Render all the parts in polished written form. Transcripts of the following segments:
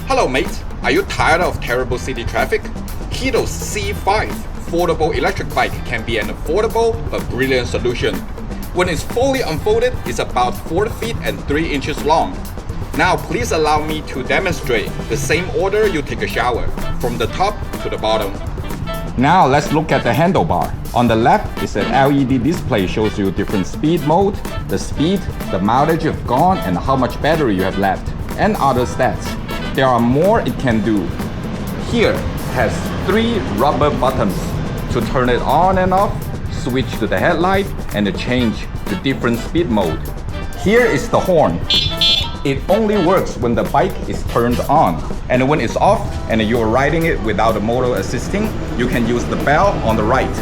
Hello mate, are you tired of terrible city traffic? Hidoes C5 foldable electric bike can be an affordable but brilliant solution. When it's fully unfolded, it's about 4 feet and 3 inches long. Now please allow me to demonstrate the same order you take a shower, from the top to the bottom. Now let's look at the handlebar. On the left is an LED display, shows you different speed mode, the speed, the mileage you've gone, and how much battery you have left, and other stats. There are more it can do. Here has 3 rubber buttons to turn it on and off, switch to the headlight, and change to different speed mode. Here is the horn. It only works when the bike is turned on, and when it's off and you're riding it without a motor assisting, you can use the bell on the right.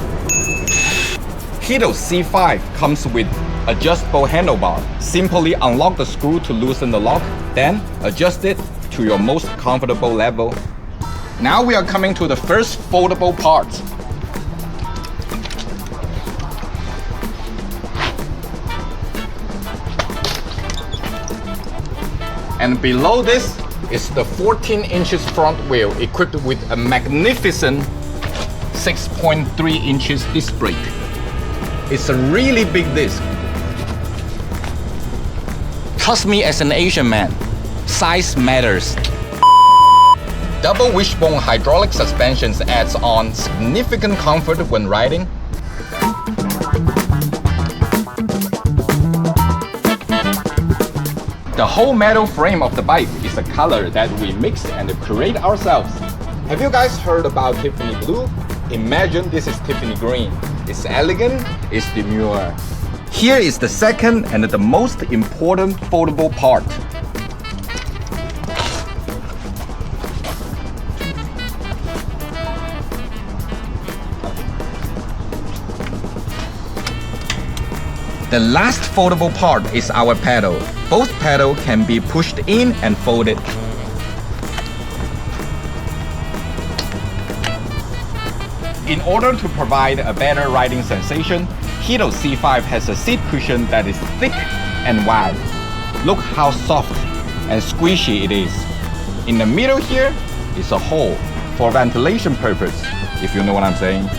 Hidoes C5 comes with adjustable handlebar. Simply unlock the screw to loosen the lock, then adjust it to your most comfortable level. Now we are coming to the first foldable part. And below this is the 14 inches front wheel equipped with a magnificent 6.3 inches disc brake. It's a really big disc. Trust me, as an Asian man, size matters. Double wishbone hydraulic suspensions adds on significant comfort when riding. The whole metal frame of the bike is a color that we mix and create ourselves. Have you guys heard about Tiffany blue? Imagine this is Tiffany green. It's elegant, it's demure. Here is the second and the most important foldable part. The last foldable part is our pedal. Both pedals can be pushed in and folded. In order to provide a better riding sensation, Hidoes C5 has a seat cushion that is thick and wide. Look how soft and squishy it is. In the middle here is a hole for ventilation purpose, if you know what I'm saying.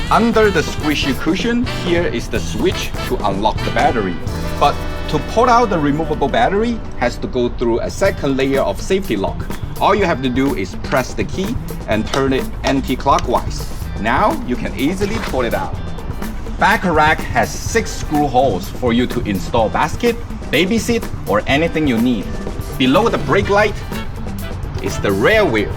Under the squishy cushion, here is the switch to unlock the battery. But to pull out the removable battery has to go through a second layer of safety lock. All you have to do is press the key and turn it anti-clockwise. Now you can easily pull it out. Back rack has 6 screw holes for you to install basket, baby seat, or anything you need. Below the brake light is the rear wheel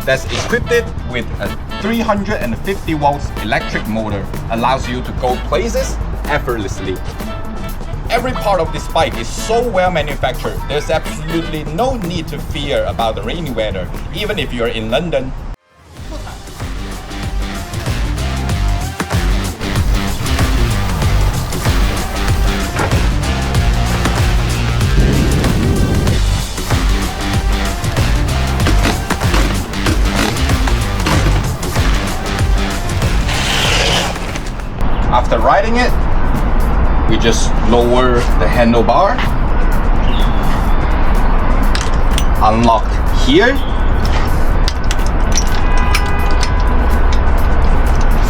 that's equipped with a 350 volts electric motor, allows you to go places effortlessly. Every part of this bike is so well manufactured, there's absolutely no need to fear about the rainy weather, even if you're in London. After riding it, we just lower the handlebar, unlocked here,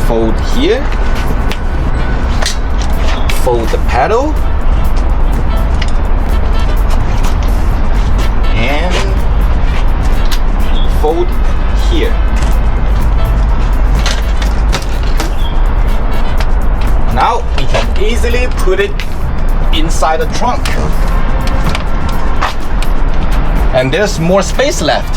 fold here, fold the pedal, and fold here. Now we can easily put it inside the trunk. And there's more space left.